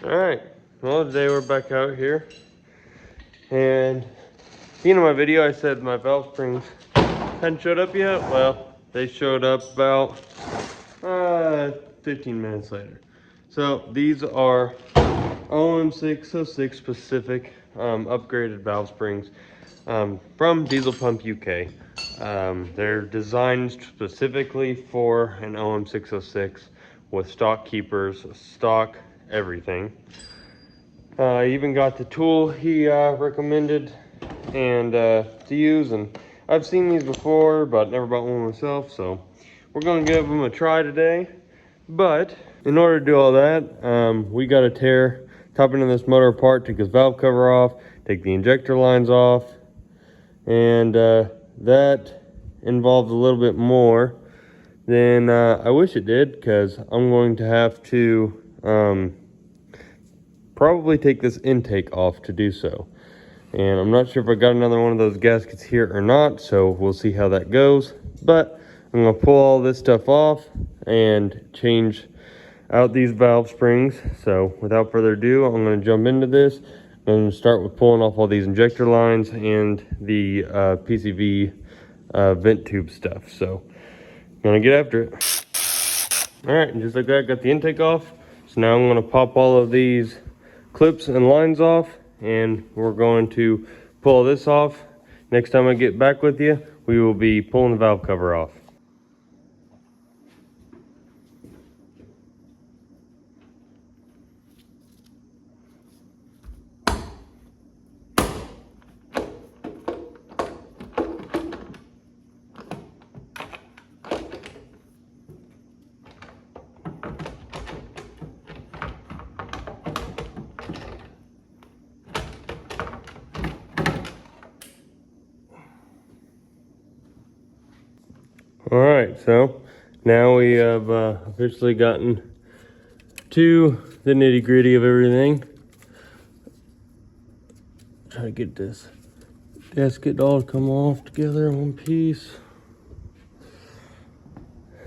Alright, well today we're back out here, and in my video I said my valve springs hadn't showed up yet. Well, they showed up about 15 minutes later. So these are om606 specific upgraded valve springs from Diesel Pump UK. They're designed specifically for an om606 with stock keepers, stock everything. I even got the tool he recommended and to use, and I've seen these before but never bought one myself, so we're gonna give them a try today. But in order to do all that, we got to tear top end of this motor apart, take this valve cover off, take the injector lines off, and that involves a little bit more than I wish it did, because I'm going to have to probably take this intake off to do so. And I'm not sure if I got another one of those gaskets here or not, so we'll see how that goes. But I'm going to pull all this stuff off and change out these valve springs. So without further ado, I'm going to jump into this. I'm going to start with pulling off all these injector lines and the PCV vent tube stuff. So I'm going to get after it. All right, and just like that, got the intake off. So now I'm going to pop all of these clips and lines off, and we're going to pull this off. Next time I get back with you, we will be pulling the valve cover off. All right, so now we have officially gotten to the nitty gritty of everything. Try to get this gasket all to come off together in one piece.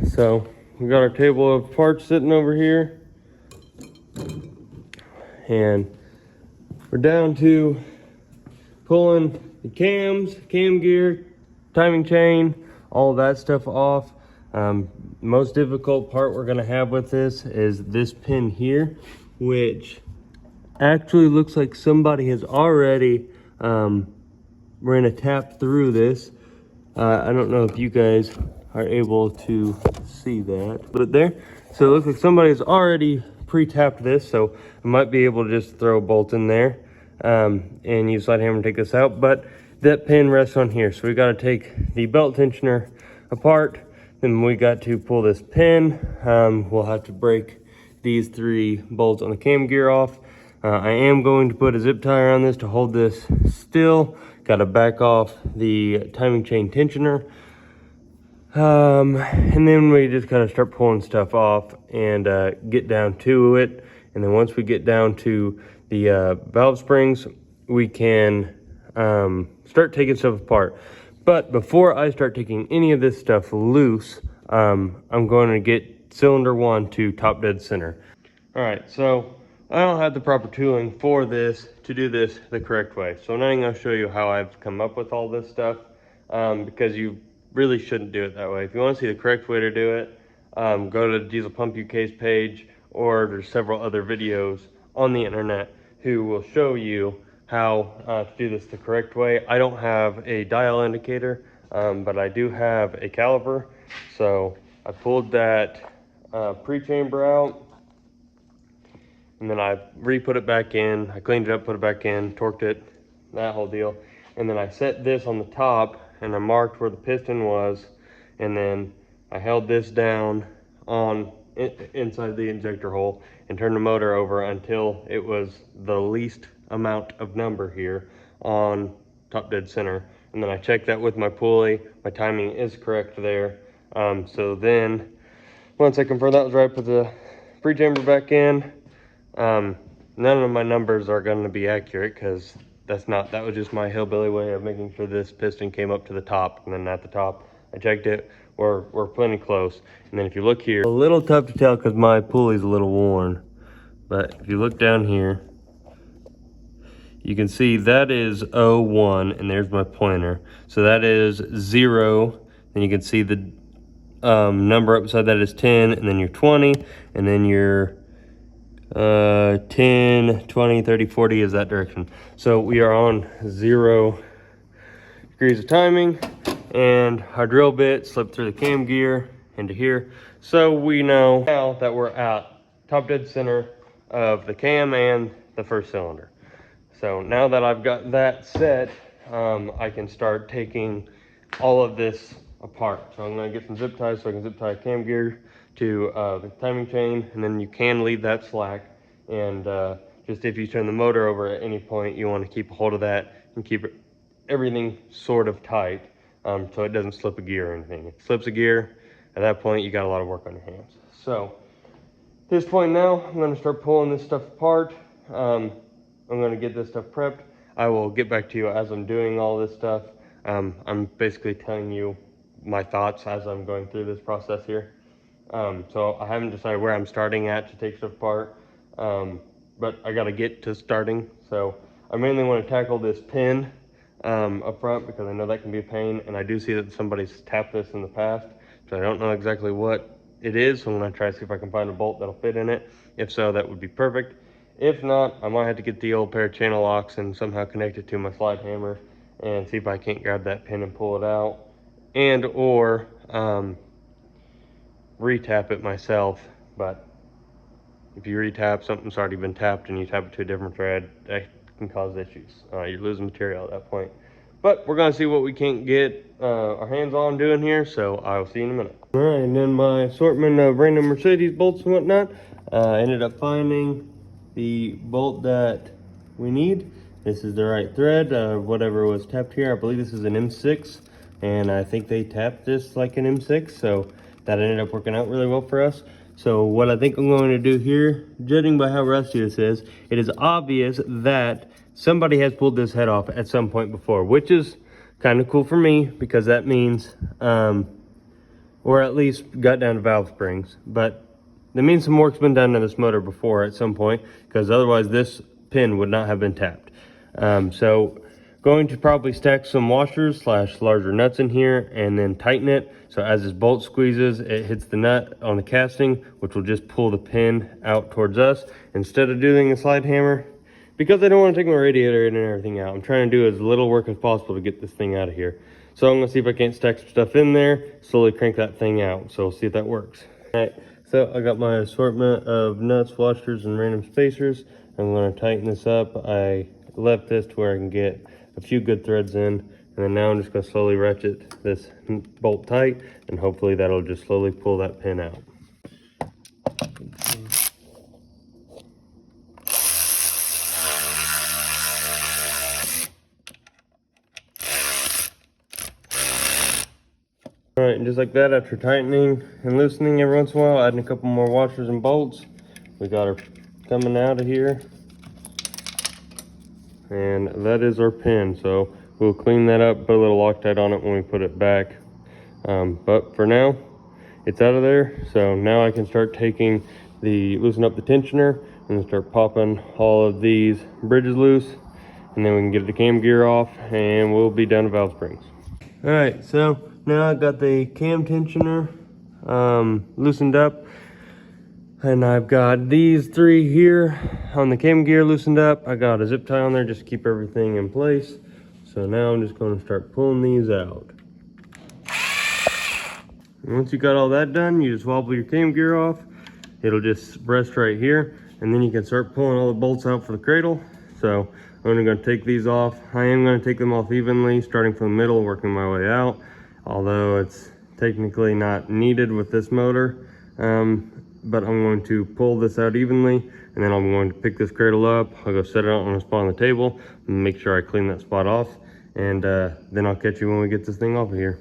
So we got our table of parts sitting over here, and we're down to pulling the cams, cam gear, timing chain, all that stuff off. Most difficult part we're gonna have with this is this pin here, which actually looks like somebody has already ran a tap through this. I don't know if you guys are able to see that, but there. So it looks like somebody has already pre-tapped this, so I might be able to just throw a bolt in there and use slide hammer to take this out, but that pin rests on here. So we got to take the belt tensioner apart, then we got to pull this pin. We'll have to break these 3 bolts on the cam gear off. I am going to put a zip tie around this to hold this still. Got to back off the timing chain tensioner. And then we just kind of start pulling stuff off and get down to it. And then once we get down to the valve springs, we can start taking stuff apart. But before I start taking any of this stuff loose, I'm going to get cylinder 1 to top dead center. All right, so I don't have the proper tooling for this to do this the correct way. So I'm not even going to show you how I've come up with all this stuff, because you really shouldn't do it that way. If you want to see the correct way to do it, go to Diesel Pump UK's page, or there's several other videos on the internet who will show you how to do this the correct way. I don't have a dial indicator, but I do have a caliper. So I pulled that pre-chamber out, and then I re-put it back in. I cleaned it up, put it back in, torqued it, that whole deal. And then I set this on the top, and I marked where the piston was, and then I held this down on inside the injector hole and turned the motor over until it was the least amount of number here on top dead center. And then I checked that with my pulley. My timing is correct there. So then once I confirmed that was right, put the pre-chamber back in. None of my numbers are going to be accurate, because that was just my hillbilly way of making sure this piston came up to the top. And then at the top I checked it, we're plenty close. And then if you look here, a little tough to tell because my pulley's a little worn, But if you look down here, you can see that is 01, and there's my pointer. So that is 0, and you can see the number up beside that is 10, and then your 20, and then your 10, 20, 30, 40 is that direction. So we are on 0 degrees of timing, and our drill bit slipped through the cam gear into here. So we know now that we're at top dead center of the cam and the first cylinder. So now that I've got that set, I can start taking all of this apart. So I'm gonna get some zip ties so I can zip tie cam gear to the timing chain, and then you can leave that slack. And just if you turn the motor over at any point, you want to keep a hold of that and keep everything sort of tight, so it doesn't slip a gear or anything. If it slips a gear, at that point you got a lot of work on your hands. So at this point now, I'm gonna start pulling this stuff apart. I'm gonna get this stuff prepped. I will get back to you as I'm doing all this stuff. I'm basically telling you my thoughts as I'm going through this process here. So I haven't decided where I'm starting at to take stuff apart, but I gotta get to starting. So I mainly wanna tackle this pin up front because I know that can be a pain, and I do see that somebody's tapped this in the past, so I don't know exactly what it is. So I'm gonna try to see if I can find a bolt that'll fit in it. If so, that would be perfect. If not, I might have to get the old pair of channel locks and somehow connect it to my slide hammer and see if I can't grab that pin and pull it out, and or re-tap it myself. But if you re-tap, something's already been tapped and you tap it to a different thread, that can cause issues. You're losing material at that point. But we're gonna see what we can't get our hands on doing here, so I'll see you in a minute. All right, and then my assortment of random Mercedes bolts and whatnot, I ended up finding the bolt that we need. This is the right thread, whatever was tapped here. I believe this is an M6, and I think they tapped this like an M6, so that ended up working out really well for us. So what I think I'm going to do here, judging by how rusty this is, it is obvious that somebody has pulled this head off at some point before, which is kind of cool for me because that means, or at least got down to valve springs, but that means some work's been done to this motor before at some point, because otherwise this pin would not have been tapped. So going to probably stack some washers / larger nuts in here and then tighten it. So as this bolt squeezes, it hits the nut on the casting, which will just pull the pin out towards us instead of doing a slide hammer. Because I don't want to take my radiator in and everything out, I'm trying to do as little work as possible to get this thing out of here. So I'm gonna see if I can't stack some stuff in there, slowly crank that thing out. So we'll see if that works. All right, so I got my assortment of nuts, washers, and random spacers. I'm gonna tighten this up. I left this to where I can get a few good threads in, and then now I'm just gonna slowly ratchet this bolt tight, and hopefully that'll just slowly pull that pin out. All right, and just like that, after tightening and loosening every once in a while, adding a couple more washers and bolts, we got her coming out of here. And that is our pin. So we'll clean that up, put a little Loctite on it when we put it back. But for now, it's out of there. So now I can start loosen up the tensioner and then start popping all of these bridges loose. And then we can get the cam gear off and we'll be done to valve springs. All right, so now I got the cam tensioner loosened up, and I've got these 3 here on the cam gear loosened up. I got a zip tie on there just to keep everything in place. So now I'm just going to start pulling these out. And once you got all that done, you just wobble your cam gear off. It'll just rest right here, and then you can start pulling all the bolts out for the cradle. So I'm only going to take these off. I am going to take them off evenly, starting from the middle, working my way out, although it's technically not needed with this motor. But I'm going to pull this out evenly, and then I'm going to pick this cradle up. I'll go set it out on a spot on the table and make sure I clean that spot off, and then I'll catch you when we get this thing off of here.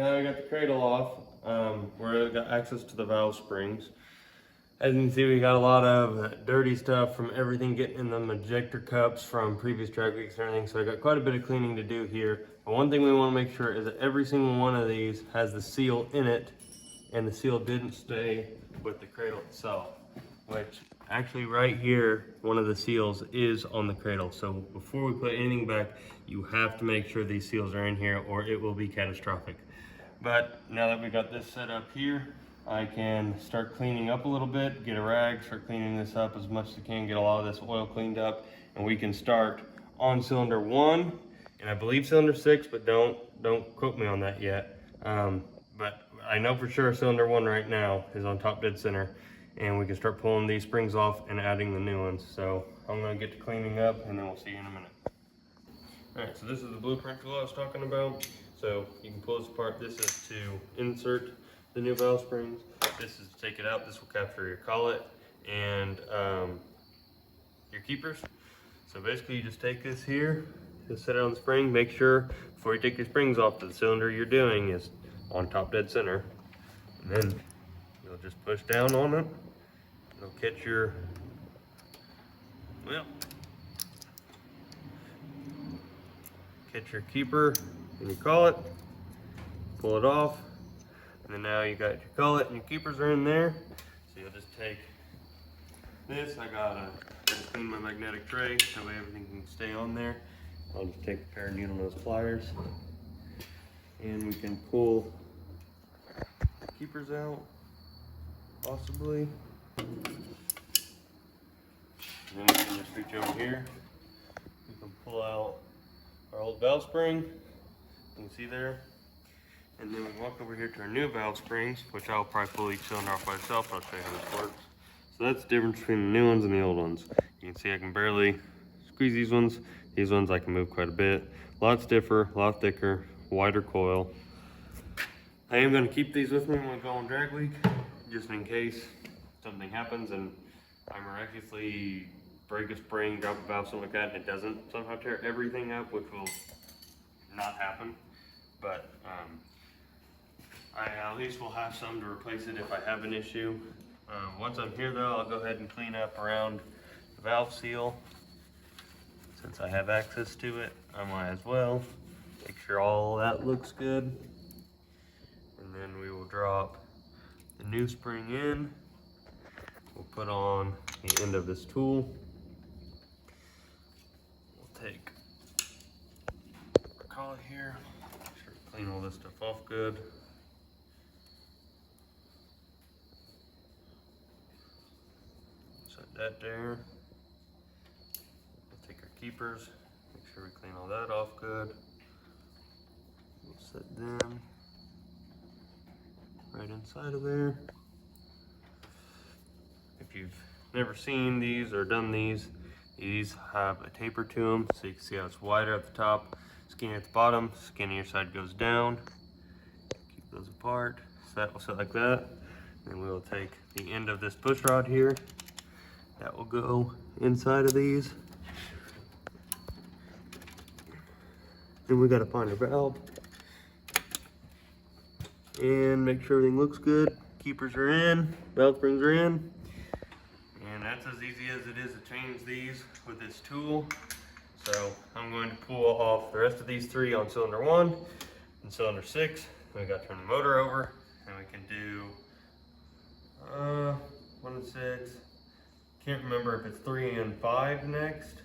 now I got the cradle off, where I got access to the valve springs. As you can see, we got a lot of dirty stuff from everything getting in the ejector cups from previous drag weeks and everything. So I got quite a bit of cleaning to do here. But one thing we want to make sure is that every single one of these has the seal in it, and the seal didn't stay with the cradle itself, which actually right here, one of the seals is on the cradle. So before we put anything back, you have to make sure these seals are in here or it will be catastrophic. But now that we got this set up here, I can start cleaning up a little bit, get a rag, start cleaning this up as much as I can, get a lot of this oil cleaned up, and we can start on cylinder 1, and I believe cylinder 6, but don't quote me on that yet. But I know for sure cylinder 1 right now is on top dead center, and we can start pulling these springs off and adding the new ones. So I'm gonna get to cleaning up, and then we'll see you in a minute. All right, so this is the blueprint tool I was talking about. So you can pull this apart. This is to insert the new valve springs. This is to take it out. This will capture your collet and your keepers. So basically you just take this here, just set it on the spring, make sure before you take your springs off that the cylinder you're doing is on top dead center. And then you'll just push down on it. It'll catch your, well, catch your keeper and your collet, pull it off. And then now you got your collet and your keepers are in there. So you'll just take this. I gotta clean my magnetic tray, that way everything can stay on there. I'll just take a pair of needle nose pliers and we can pull the keepers out, possibly. And then we can just reach over here. We can pull out our old valve spring. You can see there. And then we walk over here to our new valve springs, which I'll probably pull each cylinder off by itself. I'll show you how this works. So that's the difference between the new ones and the old ones. You can see I can barely squeeze these ones. These ones I can move quite a bit. A lot stiffer, a lot thicker, wider coil. I am going to keep these with me when we go on drag week, just in case something happens and I miraculously break a spring, drop a valve, something like that, and it doesn't somehow tear everything up, which will not happen. But I at least will have some to replace it if I have an issue. Once I'm here though, I'll go ahead and clean up around the valve seal. Since I have access to it, I might as well make sure all that looks good. And then we will drop the new spring in. We'll put on the end of this tool. We'll take our collet here, make sure to clean all this stuff off good. Set that there. We'll take our keepers, make sure we clean all that off good. We'll set them right inside of there. If you've never seen these or done these have a taper to them, so you can see how it's wider at the top, skinny at the bottom, skinnier side goes down. Keep those apart. So that will sit like that. Then we will take the end of this push rod here. That will go inside of these. Then we got to find our valve and make sure everything looks good. Keepers are in, valve springs are in. And that's as easy as it is to change these with this tool. So I'm going to pull off the rest of these three on cylinder 1 and cylinder 6. We got to turn the motor over and we can do 1 and 6. Can't remember if it's 3 and 5 next.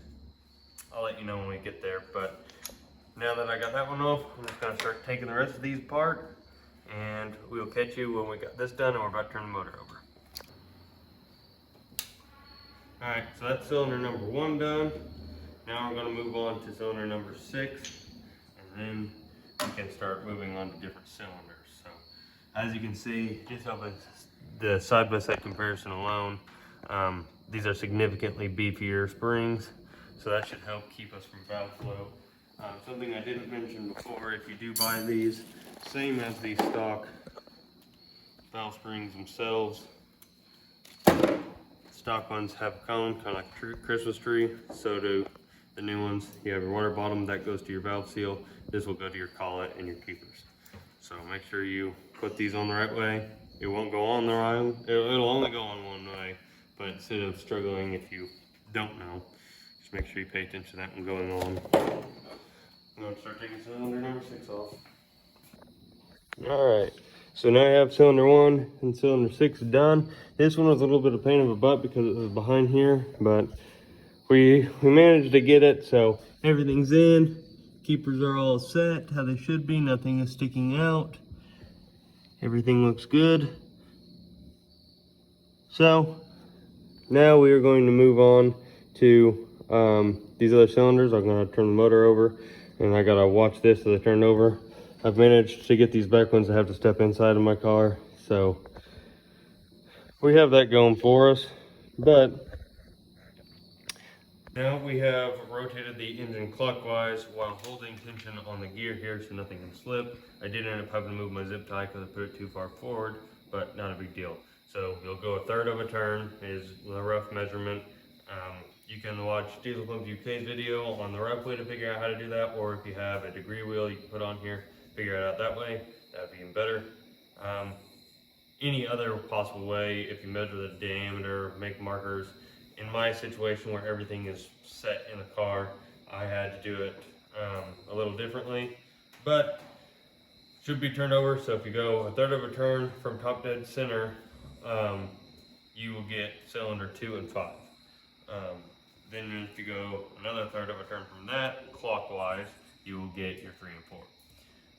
I'll let you know when we get there. But now that I got that one off, I'm just going to start taking the rest of these apart. And we'll catch you when we got this done and we're about to turn the motor over. Alright, so that's cylinder number 1 done. Now we're going to move on to cylinder number 6, and then we can start moving on to different cylinders. So, as you can see, just off the side-by-side comparison alone, these are significantly beefier springs, so that should help keep us from valve flow. Something I didn't mention before, if you do buy these, same as the stock valve springs themselves, stock ones have a cone, kind of like a Christmas tree. So do the new ones. You have your water bottom that goes to your valve seal. This will go to your collet and your keepers. So make sure you put these on the right way. It won't go on the right, it'll only go on one way, but instead of struggling if you don't know, just make sure you pay attention to that one going on. I'm going to start taking cylinder number 6 off. Alright, so now I have cylinder 1 and cylinder 6 done. This one was a little bit of pain in the butt because it was behind here, but we managed to get it, so everything's in. Keepers are all set how they should be, nothing is sticking out. Everything looks good. So now we are going to move on to these other cylinders. I'm going to turn the motor over, and I got to watch this as I turn it over. I've managed to get these back ones. I have to step inside of my car, so we have that going for us. But now we have rotated the engine clockwise while holding tension on the gear here so nothing can slip. I did end up having to move my zip tie because I put it too far forward, but not a big deal. So you'll go 1/3 of a turn is the rough measurement. You can watch Diesel Pump UK's video on the rough way to figure out how to do that, or if you have a degree wheel you can put on here, figure it out that way. That'd be even better. Any other possible way, if you measure the diameter, make markers. In my situation where everything is set in the car, I had to do it a little differently, but should be turned over. So if you go 1/3 of a turn from top dead center, you will get cylinder 2 and 5. Then if you go another 1/3 of a turn from that clockwise, you will get your 3 and 4.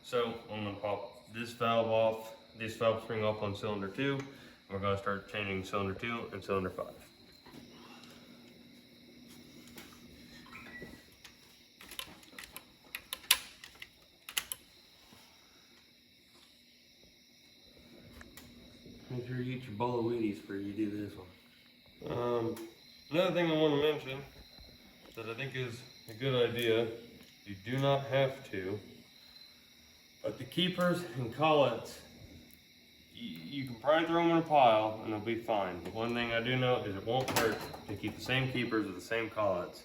So I'm going to pop this valve off, this valve spring off on cylinder 2. We're going to start changing cylinder 2 and cylinder 5. Make sure you eat your bowl of Wheaties before you do this one. Another thing I want to mention that I think is a good idea, you do not have to, but the keepers and collets, you can probably throw them in a pile and they'll be fine. But one thing I do know is it won't hurt to keep the same keepers with the same collets.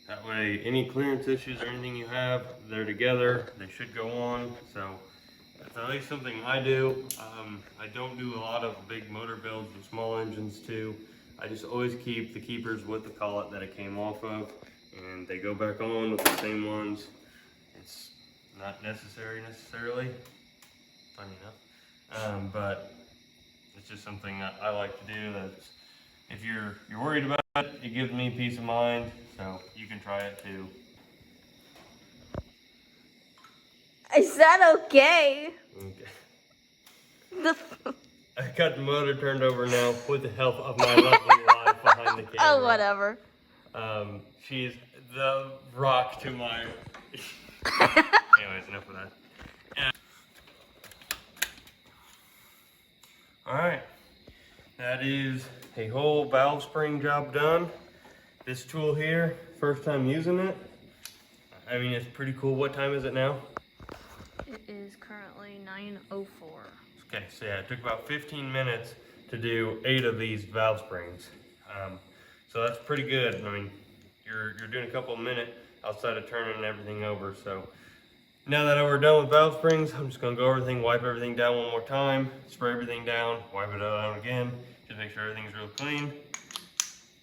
That way, any clearance issues or anything you have, they're together, they should go on. So that's at least something I do. I don't do a lot of big motor builds with small engines too. I just always keep the keepers with the collet that it came off of, and they go back on with the same ones. It's not necessarily, funny enough, but it's just something that I like to do. That's, if you're worried about it, it gives me peace of mind, so you can try it too. Is that okay? Okay. I got the motor turned over now with the help of my lovely wife behind the camera. Oh, whatever. She's the rock to my... Anyways, enough of that. Alright, that is a whole valve spring job done. This tool here, first time using it. I mean, it's pretty cool. What time is it now? It is currently 9:04. Okay, so yeah, it took about 15 minutes to do 8 of these valve springs. So that's pretty good. I mean, you're doing a couple of minutes outside of turning everything over. So now that we're done with valve springs, I'm just gonna go over everything, wipe everything down one more time, spray everything down, wipe it down again, just make sure everything's real clean.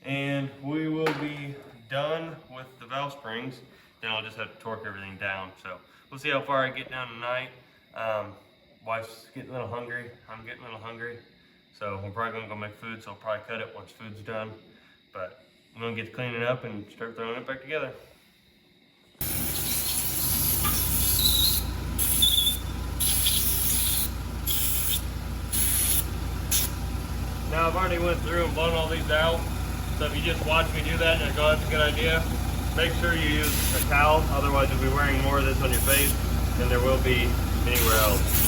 And we will be done with the valve springs. Then I'll just have to torque everything down. So we'll see how far I get down tonight. Wife's getting a little hungry. I'm getting a little hungry. So we're probably gonna go make food, so I'll probably cut it once food's done. But I'm gonna get to cleaning up and start throwing it back together. Now I've already went through and blown all these out. So if you just watch me do that and you go, that's a good idea, make sure you use a towel, otherwise you'll be wearing more of this on your face than there will be anywhere else.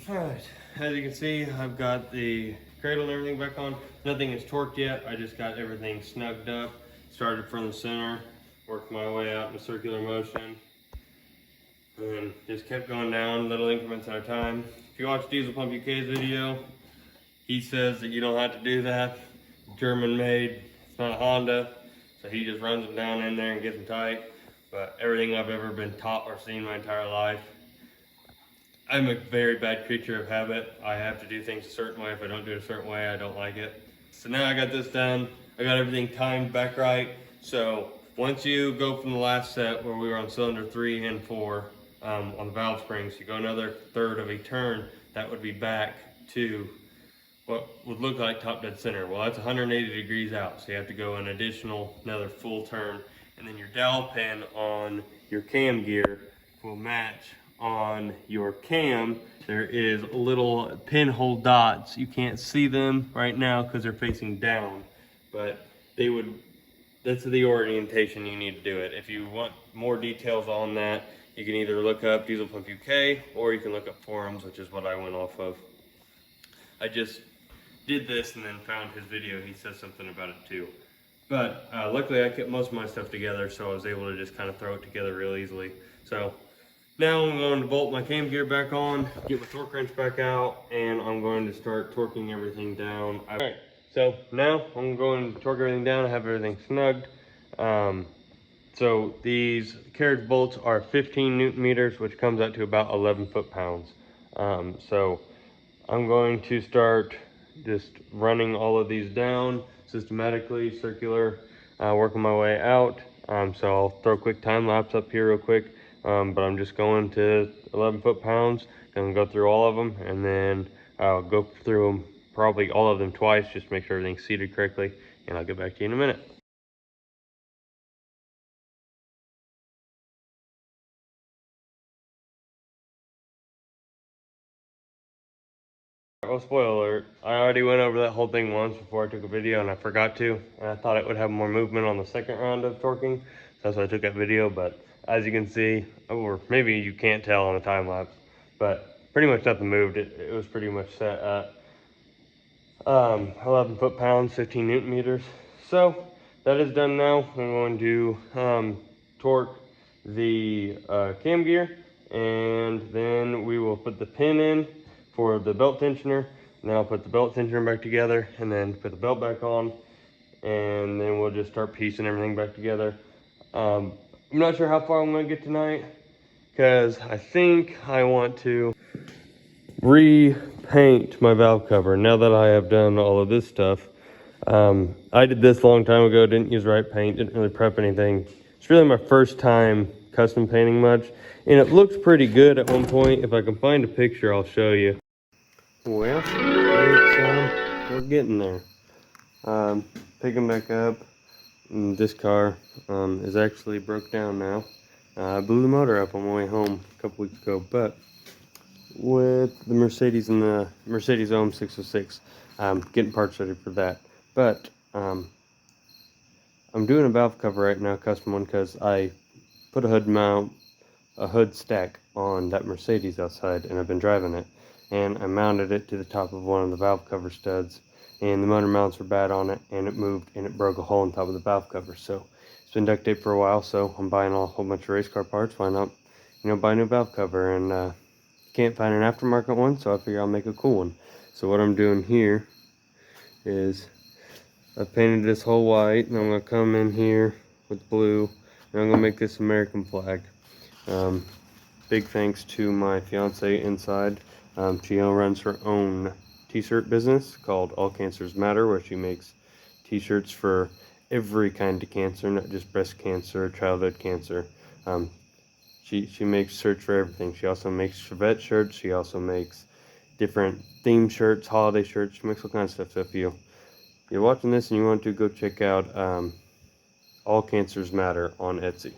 Alright, as you can see, I've got the cradle and everything back on. Nothing is torqued yet. I just got everything snugged up. Started from the center, worked my way out in a circular motion, and then just kept going down little increments at a time. If you watch Diesel Pump UK's video, he says that you don't have to do that. German made It's not a Honda, so he just runs them down in there and gets them tight. But everything I've ever been taught or seen my entire life, I'm a very bad creature of habit. I have to do things a certain way. If I don't do it a certain way, I don't like it. So now I got this done. I got everything timed back right. So once you go from the last set where we were on cylinder 3 and 4 on the valve springs, you go another third of a turn, that would be back to what would look like top dead center. Well, that's 180 degrees out, so you have to go an additional, another full turn. And then your dowel pin on your cam gear will match on your cam. There is little pinhole dots. You can't see them right now because they're facing down, but they would, that's the orientation you need to do it. If you want more details on that, you can either look up Diesel Pump UK or you can look up forums, which is what I went off of. I just did this and then found his video. He says something about it too. But luckily I kept most of my stuff together, so I was able to just kind of throw it together real easily. So now I'm going to bolt my cam gear back on, get my torque wrench back out, and I'm going to start torquing everything down. Alright, so now I'm going to torque everything down, have everything snugged. So these carriage bolts are 15 Newton meters, which comes out to about 11 foot-pounds. So I'm going to start just running all of these down systematically, circular, working my way out. So I'll throw a quick time lapse up here real quick, but I'm just going to 11 foot-pounds and go through all of them, and then I'll go through them, probably all of them twice, just make sure everything's seated correctly, and I'll get back to you in a minute. Well, spoiler alert, I already went over that whole thing once before I took a video and I forgot to. And I thought it would have more movement on the second round of torquing. So that's why I took that video, but as you can see, or maybe you can't tell on the time lapse, but pretty much nothing moved. It was pretty much set at 11 foot-pounds, 15 Newton meters. So that is done now. I'm going to torque the cam gear, and then we will put the pin in for the belt tensioner, and then I'll put the belt tensioner back together and then put the belt back on, and then we'll just start piecing everything back together. I'm not sure how far I'm going to get tonight because I think I want to repaint my valve cover now that I have done all of this stuff. I did this a long time ago, didn't use right paint, didn't really prep anything. It's really my first time custom painting much, and it looks pretty good at one point. If I can find a picture, I'll show you. Well, we're getting there. Picking back up, this car is actually broke down now. I blew the motor up on my way home a couple weeks ago, but with the Mercedes and the Mercedes om606, getting parts ready for that. But I'm doing a valve cover right now, custom one, because I put a hood stack on that Mercedes outside, and I've been driving it, and I mounted it to the top of one of the valve cover studs, and the motor mounts were bad on it, and it moved and it broke a hole on top of the valve cover. So it's been duct taped for a while, so I'm buying a whole bunch of race car parts. Why not, buy a new valve cover? And can't find an aftermarket one, so I figure I'll make a cool one. So what I'm doing here is I painted this whole white, and I'm gonna come in here with blue, and I'm gonna make this American flag. Big thanks to my fiance inside. She runs her own t-shirt business called All Cancers Matter, where she makes t-shirts for every kind of cancer, not just breast cancer, childhood cancer. She makes shirts for everything. She also makes Chevette shirts. She also makes different theme shirts, holiday shirts. She makes all kinds of stuff. So if you're watching this and you want to, go check out All Cancers Matter on Etsy.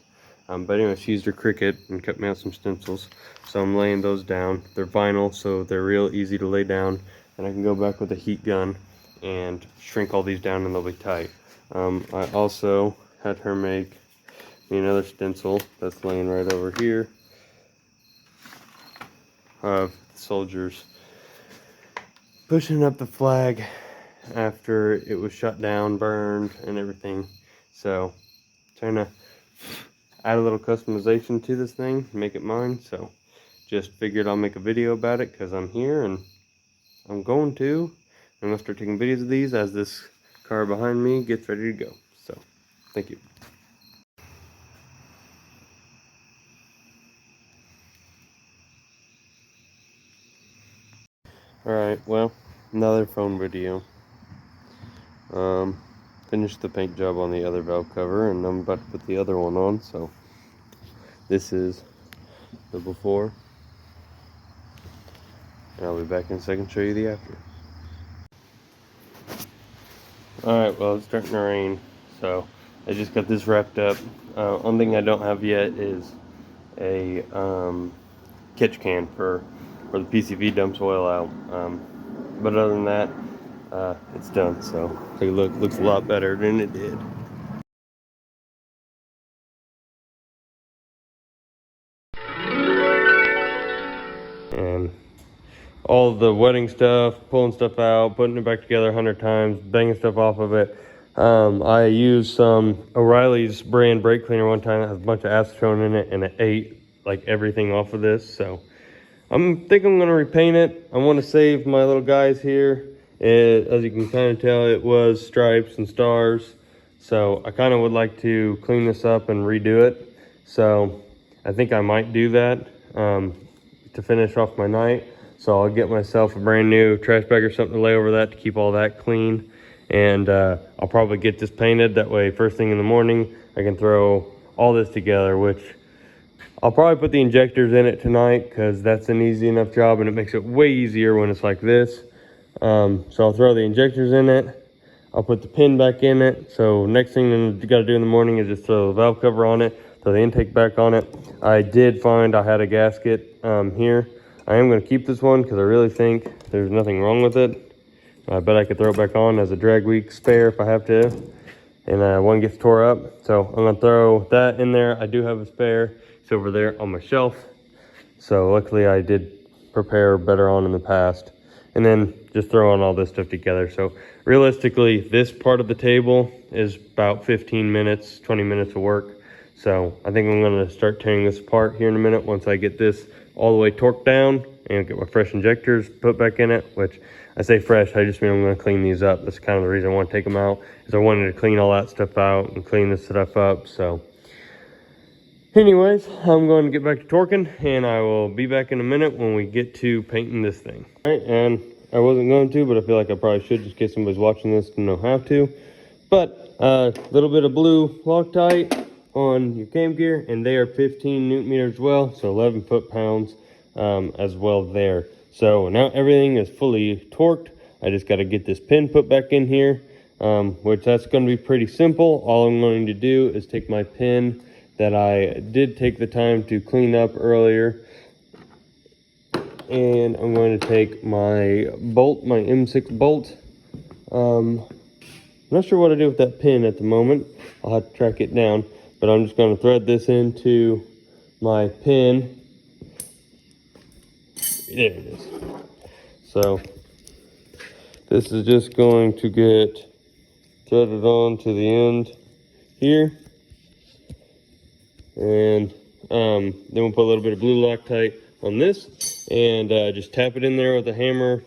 But anyway, she used her Cricut and cut me out some stencils. So I'm laying those down. They're vinyl, so they're real easy to lay down. And I can go back with a heat gun and shrink all these down and they'll be tight. I also had her make me another stencil that's laying right over here of soldiers pushing up the flag after it was shut down, burned, and everything. So trying to add a little customization to this thing, make it mine. So just figured I'll make a video about it because I'm here and I'm going to start taking videos of these as this car behind me gets ready to go. So, thank you. Alright, well, another phone video. Finished the paint job on the other valve cover, and I'm about to put the other one on, so this is the before. And I'll be back in a second to show you the after. Alright, well, it's starting to rain, so I just got this wrapped up. One thing I don't have yet is a catch can for where the PCV dumps oil out. But other than that, it's done. So take a look. Looks a lot better than it did. And all the wetting stuff, pulling stuff out, putting it back together 100 times, banging stuff off of it. I used some O'Reilly's brand brake cleaner one time that has a bunch of acetone in it, and it ate like everything off of this. So I think I'm gonna repaint it. I want to save my little guys here. As you can kind of tell, it was stripes and stars. So I kind of would like to clean this up and redo it. So I think I might do that to finish off my night. So I'll get myself a brand new trash bag or something to lay over that to keep all that clean. And I'll probably get this painted. That way, first thing in the morning, I can throw all this together, which I'll probably put the injectors in it tonight because that's an easy enough job, and it makes it way easier when it's like this. So I'll throw the injectors in it. I'll put the pin back in it. So next thing you got to do in the morning is just throw the valve cover on it, throw the intake back on it. I did find I had a gasket here. I am going to keep this one because I really think there's nothing wrong with it. I bet I could throw it back on as a drag week spare if I have to. And one gets tore up. So I'm going to throw that in there. I do have a spare. It's over there on my shelf. So luckily I did prepare better on in the past. And then just throw on all this stuff together. So realistically, this part of the table is about 15 minutes, 20 minutes of work. So I think I'm gonna start tearing this apart here in a minute once I get this all the way torqued down and get my fresh injectors put back in it, which I say fresh, I just mean I'm gonna clean these up. That's kind of the reason I want to take them out, is I wanted to clean all that stuff out and clean this stuff up. So anyways, I'm going to get back to torquing, and I will be back in a minute when we get to painting this thing. All right, and I wasn't going to, but I feel like I probably should, just in case somebody's watching this to know how to. But a little bit of blue Loctite on your cam gear, and they are 15 Newton meters as well, so 11 foot-pounds as well there. So now everything is fully torqued. I just got to get this pin put back in here, which that's going to be pretty simple. All I'm going to do is take my pin that I did take the time to clean up earlier, and I'm going to take my bolt, my M6 bolt. I'm not sure what to do with that pin at the moment. I'll have to track it down, but I'm just going to thread this into my pin. There it is. So this is just going to get threaded on to the end here. And then we'll put a little bit of blue Loctite on this, and just tap it in there with a hammer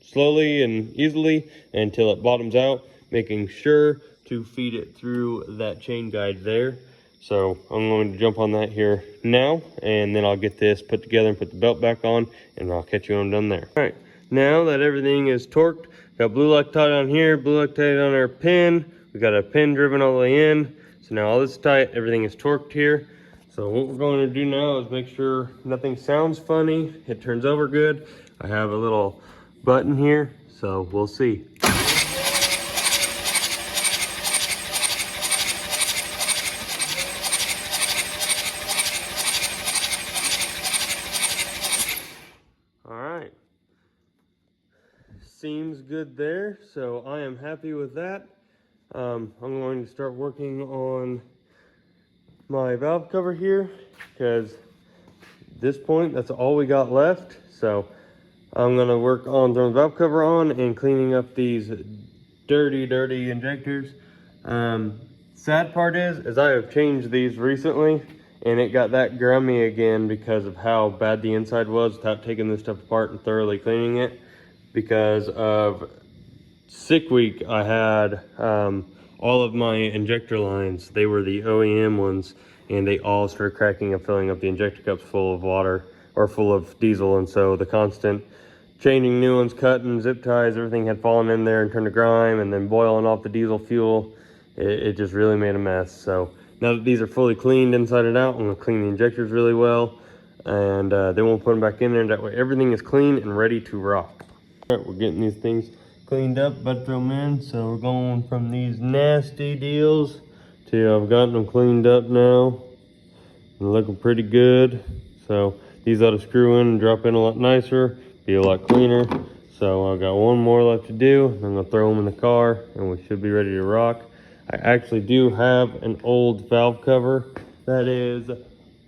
slowly and easily until it bottoms out, making sure to feed it through that chain guide there. So I'm going to jump on that here now, and then I'll get this put together and put the belt back on, and I'll catch you when I'm done there. All right, now that everything is torqued, got blue Loctite on here, blue Loctite on our pin. We got a pin driven all the way in. So now all this is tight, everything is torqued here. So what we're going to do now is make sure nothing sounds funny, it turns over good. I have a little button here, so we'll see. All right, seems good there, so I am happy with that. I'm going to start working on my valve cover here, because at this point that's all we got left. So I'm gonna work on throwing the valve cover on and cleaning up these dirty injectors. Sad part is I have changed these recently, and it got that grummy again because of how bad the inside was without taking this stuff apart and thoroughly cleaning it, because of sick week, I had all of my injector lines, they were the OEM ones, and they all started cracking and filling up the injector cups full of water or full of diesel. And so the constant changing new ones, cutting zip ties, everything had fallen in there and turned to grime, and then boiling off the diesel fuel. It just really made a mess. So now that these are fully cleaned inside and out, I'm gonna clean the injectors really well, and then we'll put them back in there. That way everything is clean and ready to rock. All right, we're getting these things cleaned up, about to throw them in. So we're going from these nasty deals to I've gotten them cleaned up now and looking pretty good. So these ought to screw in and drop in a lot nicer, be a lot cleaner. So I've got one more left to do. I'm gonna throw them in the car and we should be ready to rock. I actually do have an old valve cover that is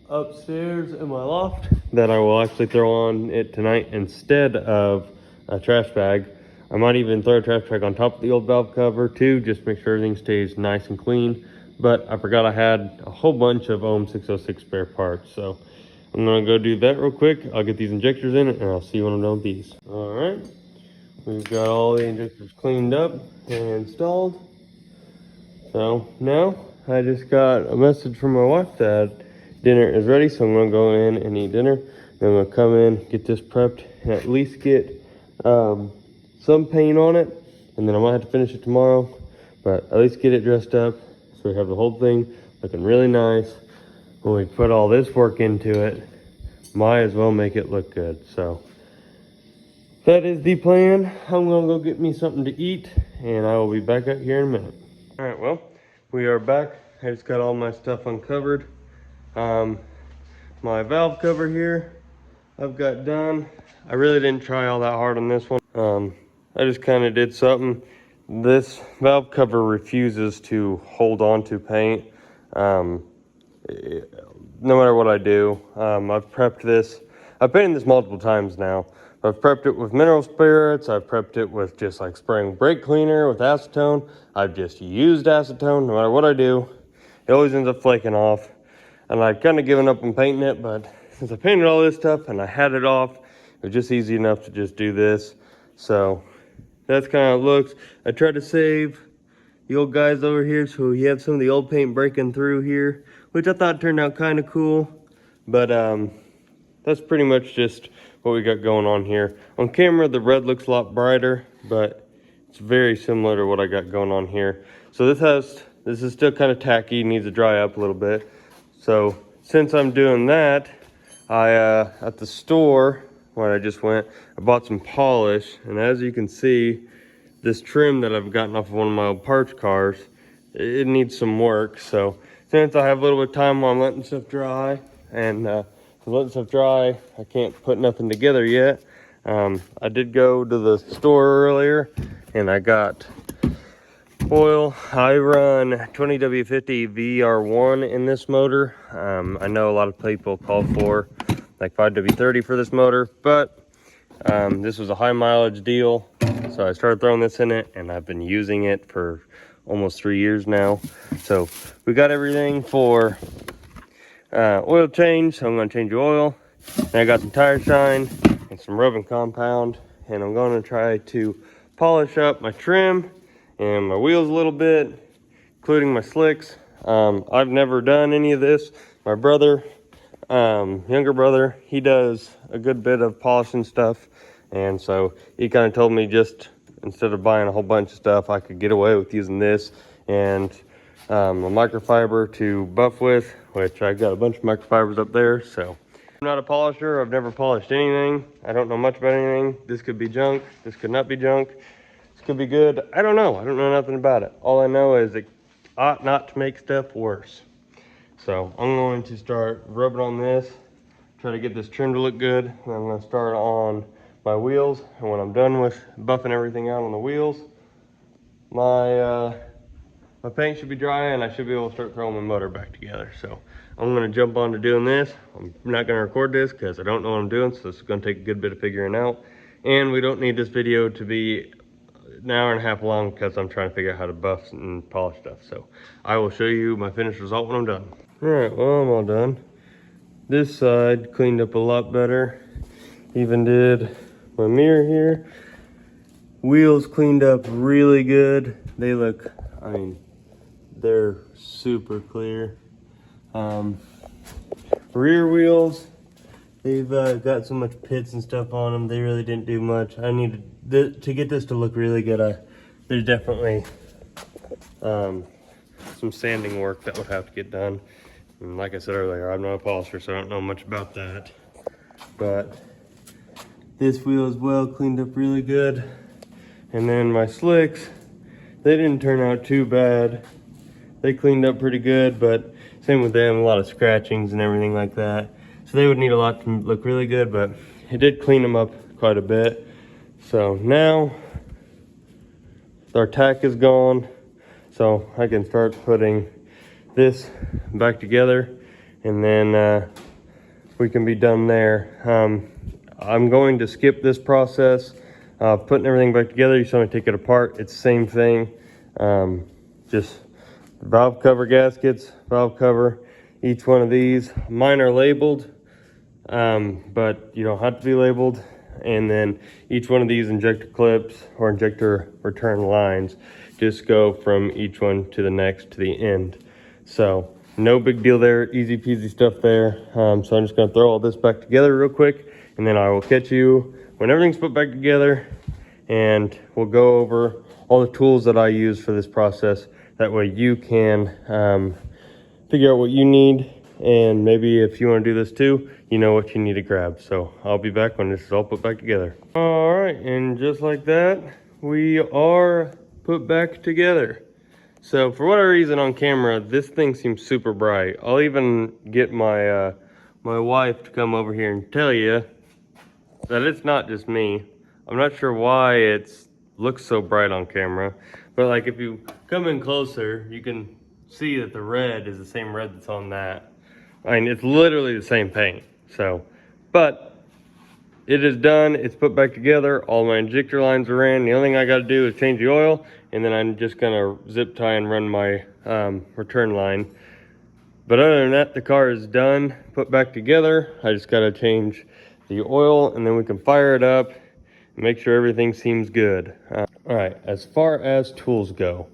upstairs in my loft that I will actually throw on it tonight instead of a trash bag. I might even throw a trash bag on top of the old valve cover too, just to make sure everything stays nice and clean. But I forgot I had a whole bunch of om606 spare parts, so I'm gonna go do that real quick. I'll get these injectors in and I'll see you when I'm done with these. All right, we've got all the injectors cleaned up and installed. So now I just got a message from my wife that dinner is ready, so I'm gonna go in and eat dinner. Then I'm gonna come in, get this prepped, and at least get some paint on it, and then I might have to finish it tomorrow, but at least get it dressed up so we have the whole thing looking really nice. When we put all this work into it, might as well make it look good. So that is the plan. I'm gonna go get me something to eat, and I will be back out here in a minute. All right, well, we are back. I just got all my stuff uncovered. My valve cover here, I've got done. I really didn't try all that hard on this one. I just kind of did something. This valve cover refuses to hold on to paint. No matter what I do. I've prepped this. I've painted this multiple times now. I've prepped it with mineral spirits. I've prepped it with just like spraying brake cleaner with acetone. I've just used acetone. No matter what I do, it always ends up flaking off. And I've kind of given up on painting it, but since I painted all this stuff and I had it off, it was just easy enough to just do this. So that's kind of how it looks. I tried to save the old guys over here, so you have some of the old paint breaking through here, which I thought turned out kind of cool. But that's pretty much just what we got going on here. On camera, the red looks a lot brighter, but it's very similar to what I got going on here. So this is still kind of tacky, needs to dry up a little bit. So since I'm doing that, I at the store when I just went, I bought some polish, and as you can see, this trim that I've gotten off of one of my old parts cars, it needs some work. So since I have a little bit of time while I'm letting stuff dry, and letting stuff dry, I can't put nothing together yet. I did go to the store earlier and I got oil. I run 20W50 VR1 in this motor. I know a lot of people call for like 5W30 for this motor, but this was a high mileage deal. So I started throwing this in it and I've been using it for almost 3 years now. So we got everything for oil change. So I'm going to change the oil. And I got some tire shine and some rubbing compound, and I'm going to try to polish up my trim and my wheels a little bit, including my slicks. I've never done any of this. My brother, younger brother, he does a good bit of polishing stuff, and so he kind of told me just instead of buying a whole bunch of stuff, I could get away with using this and a microfiber to buff with, which I got a bunch of microfibers up there. So I'm not a polisher. I've never polished anything. I don't know much about anything. This could be junk. This could not be junk. This could be good. I don't know. I don't know nothing about it. All I know is it ought not to make stuff worse. So I'm going to start rubbing on this, try to get this trim to look good. And I'm going to start on my wheels. And when I'm done with buffing everything out on the wheels, my paint should be dry and I should be able to start throwing my motor back together. So I'm going to jump on to doing this. I'm not going to record this because I don't know what I'm doing, so it's going to take a good bit of figuring out. And we don't need this video to be an hour and a half long because I'm trying to figure out how to buff and polish stuff. So I will show you my finished result when I'm done. All right, well, I'm all done. This side cleaned up a lot better. Even did my mirror here. Wheels cleaned up really good. They look, I mean, they're super clear. Rear wheels, they've got so much pits and stuff on them. They really didn't do much. I needed to get this to look really good. There's definitely some sanding work that would have to get done. And like I said earlier, I'm not a polisher, so I don't know much about that. But this wheel as well cleaned up really good. And then my slicks, they didn't turn out too bad. They cleaned up pretty good, but same with them, a lot of scratchings and everything like that. So they would need a lot to look really good, but it did clean them up quite a bit. So now our tack is gone, so I can start putting this back together, and then we can be done there. I'm going to skip this process, putting everything back together. You saw me take it apart. It's the same thing, just valve cover gaskets, valve cover, each one of these. Mine are labeled, but you don't have to be labeled. And then each one of these injector clips or injector return lines just go from each one to the next to the end. So no big deal there, easy peasy stuff there. So I'm just gonna throw all this back together real quick, and then I will catch you when everything's put back together, and we'll go over all the tools that I use for this process. That way you can figure out what you need, and maybe if you want to do this too, you know what you need to grab. So I'll be back when this is all put back together. All right, and just like that, we are put back together. So for whatever reason on camera, this thing seems super bright. I'll even get my my wife to come over here and tell you that it's not just me. I'm not sure why it looks so bright on camera, but like if you come in closer, you can see that the red is the same red that's on that. I mean, it's literally the same paint. So, but it is done. It's put back together. All my injector lines are in. The only thing I got to do is change the oil, and then I'm just gonna zip tie and run my return line. But other than that, the car is done, put back together. I just got to change the oil, and then we can fire it up and make sure everything seems good. All right, as far as tools go,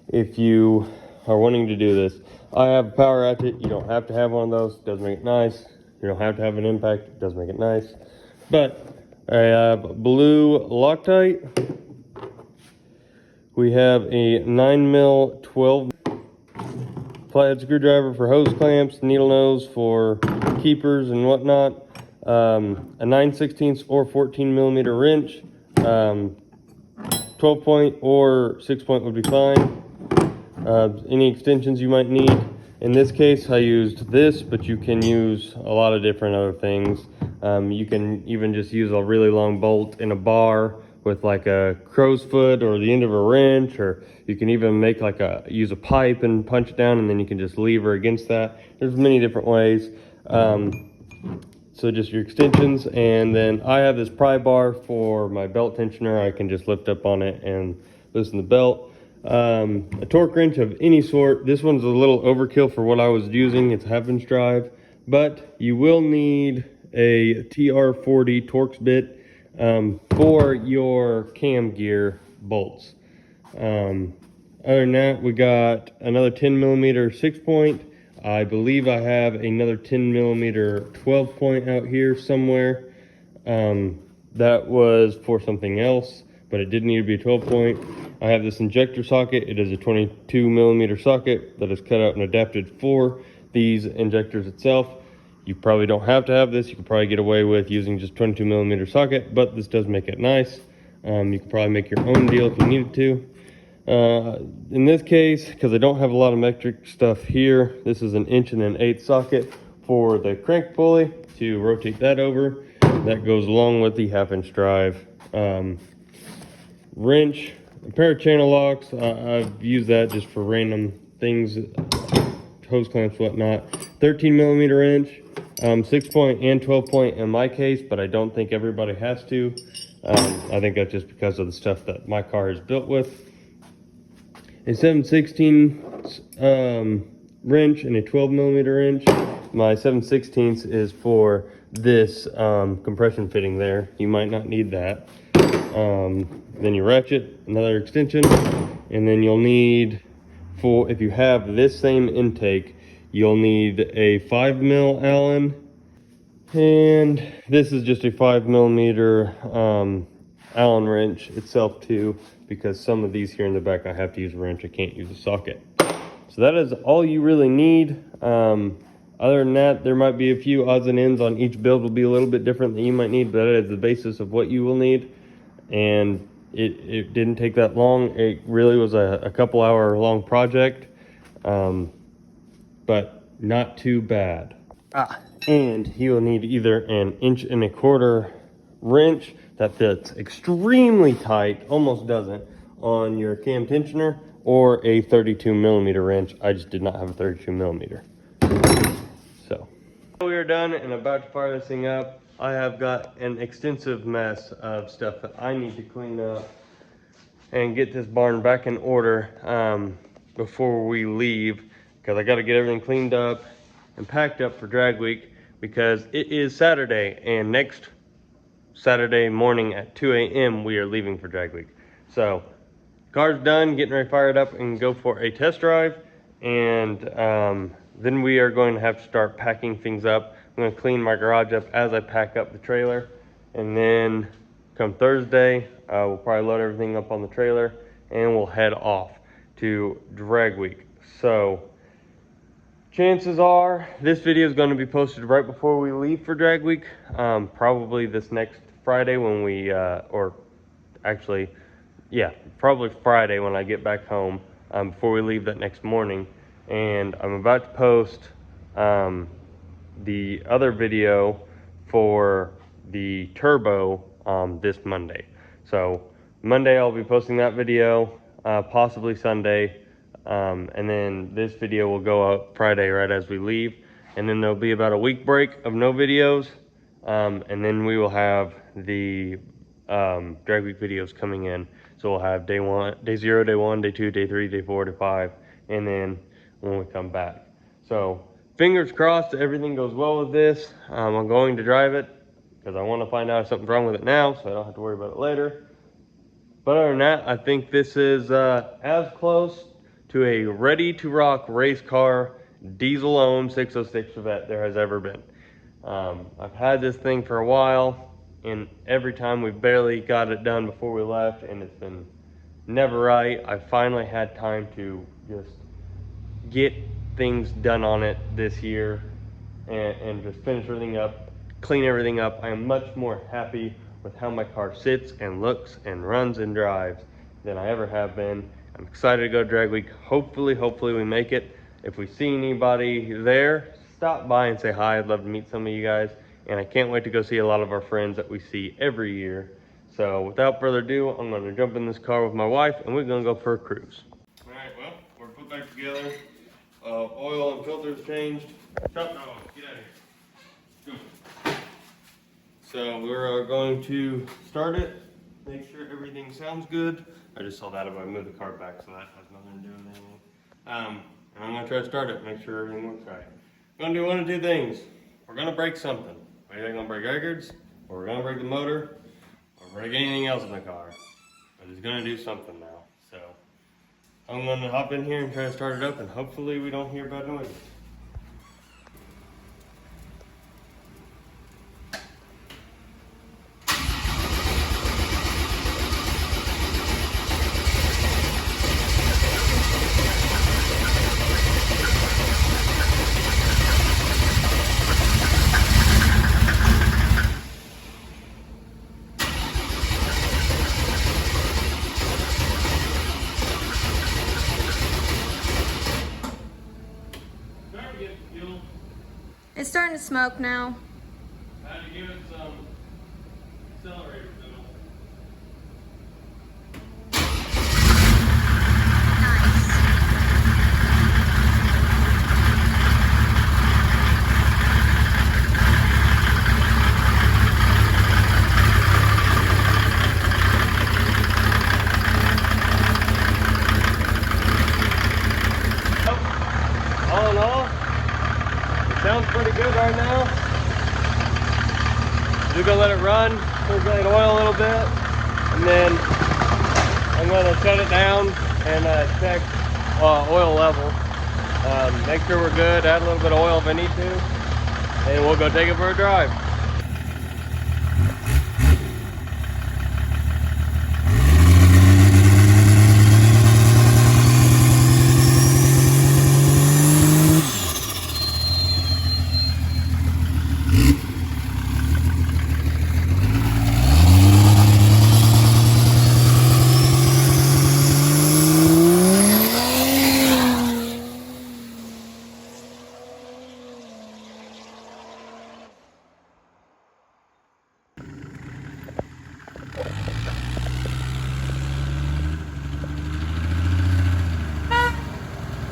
if you are wanting to do this, I have a power ratchet. You don't have to have one of those. It does make it nice. You don't have to have an impact. It does make it nice. But I have blue Loctite. We have a 9mm 12 flathead screwdriver for hose clamps, needle nose for keepers and whatnot, a 9/16 or 14mm wrench, 12 point or 6 point would be fine. Any extensions you might need. In this case, I used this, but you can use a lot of different other things. You can even just use a really long bolt in a bar with like a crow's foot or the end of a wrench, or you can even make like use a pipe and punch it down, and then you can just lever against that. There's many different ways. So just your extensions, and then I have this pry bar for my belt tensioner. I can just lift up on it and loosen the belt. A torque wrench of any sort. This one's a little overkill for what I was using. It's a half-inch drive, but you will need a TR40 Torx bit for your cam gear bolts. Other than that, we got another 10mm 6 point. I believe I have another 10mm 12 point out here somewhere. That was for something else, but it did need to be a 12 point. I have this injector socket. It is a 22mm socket that is cut out and adapted for these injectors itself. You probably don't have to have this. You could probably get away with using just 22mm socket, but this does make it nice. You could probably make your own deal if you needed to. In this case, because I don't have a lot of metric stuff here, this is an 1 1/8" socket for the crank pulley to rotate that over. That goes along with the 1/2" drive. Wrench, a pair of channel locks. I've used that just for random things, hose clamps, whatnot. 13mm wrench, 6 point and 12 point in my case, but I don't think everybody has to. I think that's just because of the stuff that my car is built with. A 7/16 wrench and a 12mm wrench. My 7/16 is for this compression fitting there. You might not need that. Then your ratchet, another extension, and then you'll need, for if you have this same intake, you'll need a 5mm Allen, and this is just a 5mm Allen wrench itself too, because some of these here in the back I have to use a wrench, I can't use a socket. So that is all you really need. Other than that, there might be a few odds and ends on each build, will be a little bit different that you might need, but that is the basis of what you will need. And it didn't take that long. It really was a couple hour long project, but not too bad. And you will need either an 1.25" wrench that fits extremely tight, almost doesn't, on your cam tensioner, or a 32mm wrench. I just did not have a 32mm. So we are done and about to fire this thing up. I have got an extensive mess of stuff that I need to clean up and get this barn back in order before we leave, because I got to get everything cleaned up and packed up for drag week, because it is Saturday, and next Saturday morning at 2 a.m. we are leaving for drag week. So car's done, getting ready to fire it up and go for a test drive, and then we are going to have to start packing things up. I'm going to clean my garage up as I pack up the trailer, and then come Thursday we'll probably load everything up on the trailer and we'll head off to drag week. So chances are this video is going to be posted right before we leave for drag week, probably this next Friday when we or actually yeah, probably Friday when I get back home, before we leave that next morning. And I'm about to post the other video for the turbo this Monday. So Monday I'll be posting that video, possibly Sunday, and then this video will go out Friday right as we leave, and then there'll be about a week break of no videos, and then we will have the drag week videos coming in. So we'll have day 0, day 1, day 2, day 3, day 4, day 5, and then when we come back. So fingers crossed that everything goes well with this. I'm going to drive it because I want to find out if something's wrong with it now, so I don't have to worry about it later. But other than that, I think this is as close to a ready to rock race car diesel om606 Chevette there has ever been. I've had this thing for a while, and every time we've barely got it done before we left, and it's been never right. I finally had time to just get things done on it this year and just finish everything up, clean everything up. I am much more happy with how my car sits and looks and runs and drives than I ever have been. I'm excited to go to drag week. Hopefully we make it. If we see anybody there, stop by and say hi. I'd love to meet some of you guys. And I can't wait to go see a lot of our friends that we see every year. So without further ado, I'm going to jump in this car with my wife and we're going to go for a cruise. All right, well, we're put back together. Oil and filters changed. Shut dog, get out of here. Go. So we're going to start it, make sure everything sounds good. I just saw that if I move the car back, so that has nothing to do with anything. And I'm going to try to start it, make sure everything works right. We're going to do one of two things. We're going to break something. We're either going to break records, or we're going to break the motor, or break anything else in the car. But it's going to do something now. So I'm going to hop in here and try to start it up, and hopefully we don't hear bad noises. It's starting to smoke now. I had to give it some accelerator pedal. All in all, it sounds pretty good right now. Just gonna let it run, circulate oil a little bit, and then I'm gonna shut it down and check oil level. Make sure we're good, add a little bit of oil if I need to, and we'll go take it for a drive.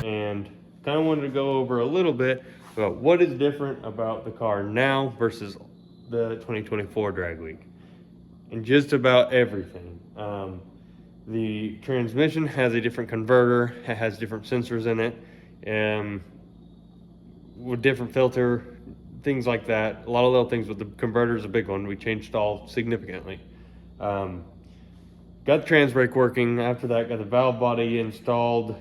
And kind of wanted to go over a little bit about what is different about the car now versus the 2024 drag week, and just about everything. The transmission has a different converter, it has different sensors in it, with different filter, things like that. A lot of little things, but the converter is a big one. We changed all significantly. Got the trans brake working. After that, got the valve body installed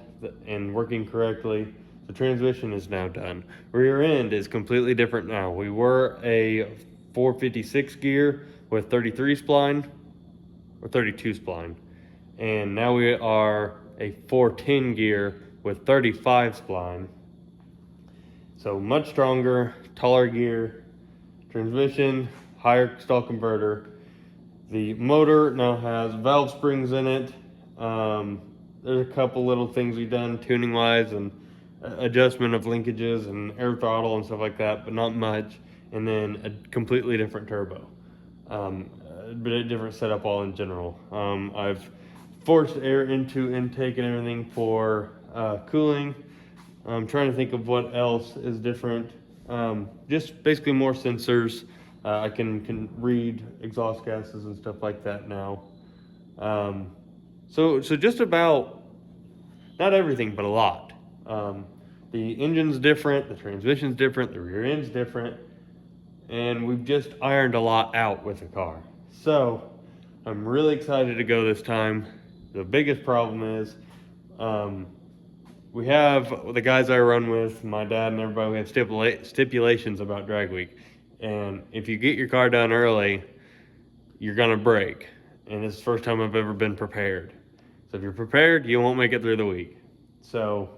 and working correctly. The transmission is now done. Rear end is completely different now. We were a 456 gear with 33 spline or 32 spline, and now we are a 410 gear with 35 spline. So much stronger, taller gear, transmission, higher stall converter. The motor now has valve springs in it. There's a couple little things we've done tuning wise and adjustment of linkages and air throttle and stuff like that, but not much. And then a completely different turbo, but a different setup all in general. I've forced air into intake and everything for cooling. I'm trying to think of what else is different. Just basically more sensors. I can read exhaust gases and stuff like that now. So just about, not everything, but a lot. The engine's different, the transmission's different, the rear end's different, and we've just ironed a lot out with the car. So I'm really excited to go this time. The biggest problem is, we have the guys I run with, my dad and everybody, we have stipulations about drag week. And if you get your car done early, you're gonna break. And this is the first time I've ever been prepared. So if you're prepared, you won't make it through the week. So,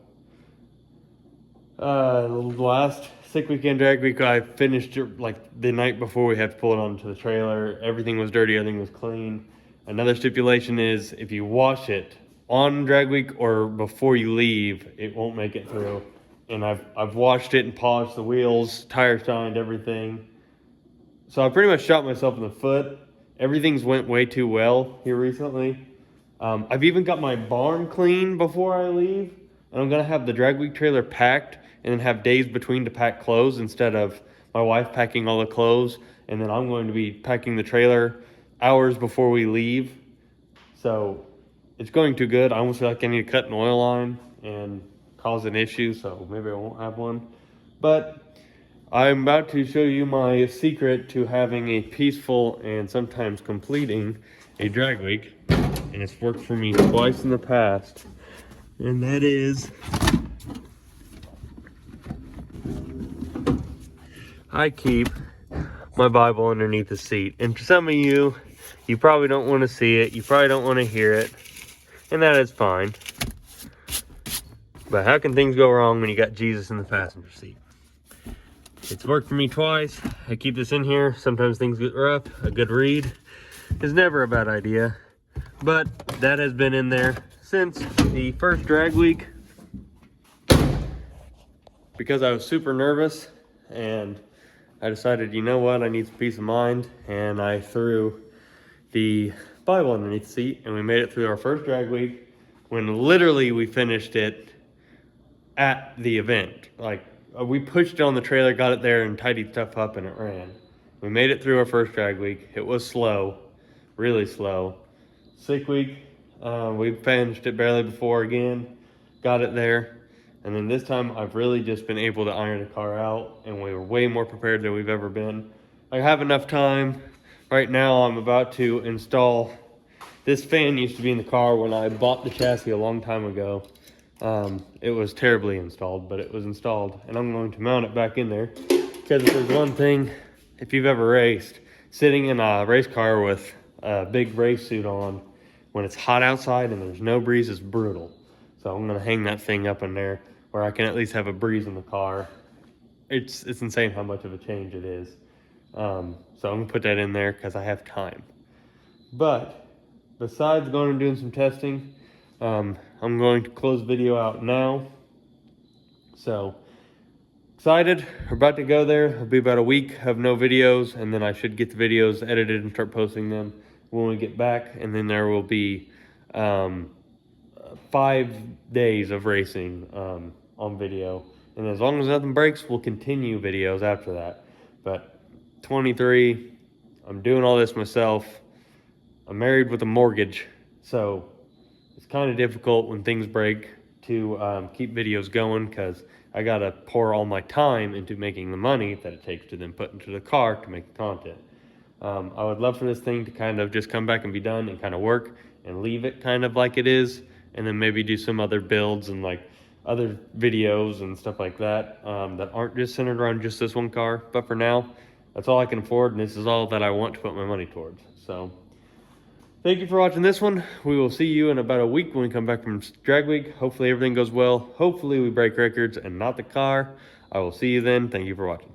the last sick weekend drag week, I finished it like the night before we had to pull it onto the trailer. Everything was dirty, everything was clean. Another stipulation is if you wash it on drag week or before you leave, it won't make it through. And I've washed it and polished the wheels, tire shined, everything. So I pretty much shot myself in the foot. Everything's went way too well here recently. I've even got my barn clean before I leave, and I'm gonna have the drag week trailer packed and then have days between to pack clothes instead of my wife packing all the clothes, and then I'm going to be packing the trailer hours before we leave. So it's going too good. I almost feel like I need to cut an oil line and cause an issue, so maybe I won't have one. But I'm about to show you my secret to having a peaceful and sometimes completing a drag week, and it's worked for me twice in the past, and that is I keep my Bible underneath the seat. And for some of you, you probably don't want to see it, you probably don't want to hear it, and that is fine. But how can things go wrong when you got Jesus in the passenger seat? It's worked for me twice. I keep this in here. Sometimes things get rough. A good read is never a bad idea. But that has been in there since the first drag week because I was super nervous, and I decided, you know what, I need some peace of mind, and I threw the Bible underneath the seat, and we made it through our first drag week when literally we finished it at the event. Like, we pushed it on the trailer, got it there, and tidied stuff up, and it ran. We made it through our first drag week. It was slow, really slow. Sick week, we finished it barely before again, got it there. And then this time I've really just been able to iron the car out, and we were way more prepared than we've ever been. I have enough time right now I'm about to install, this fan used to be in the car when I bought the chassis a long time ago. It was terribly installed, but it was installed, and I'm going to mount it back in there. Because if there's one thing, if you've ever raced, sitting in a race car with a big race suit on, when it's hot outside and there's no breeze, is brutal. So I'm gonna hang that thing up in there where I can at least have a breeze in the car. It's insane how much of a change it is. So I'm gonna put that in there because I have time. But besides going and doing some testing, I'm going to close the video out now. So excited, we're about to go there. It'll be about a week of no videos, and then I should get the videos edited and start posting them when we get back. And then there will be 5 days of racing on video. And as long as nothing breaks, we'll continue videos after that. But 23, I'm doing all this myself. I'm married with a mortgage, so it's kind of difficult when things break to keep videos going, because I gotta pour all my time into making the money that it takes to then put into the car to make the content. I would love for this thing to kind of just come back and be done and kind of work and leave it kind of like it is, and then maybe do some other builds and like other videos and stuff like that that aren't just centered around just this one car. But for now, that's all I can afford, and this is all that I want to put my money towards. So thank you for watching this one. We will see you in about a week when we come back from drag week. Hopefully everything goes well. Hopefully we break records and not the car. I will see you then. Thank you for watching.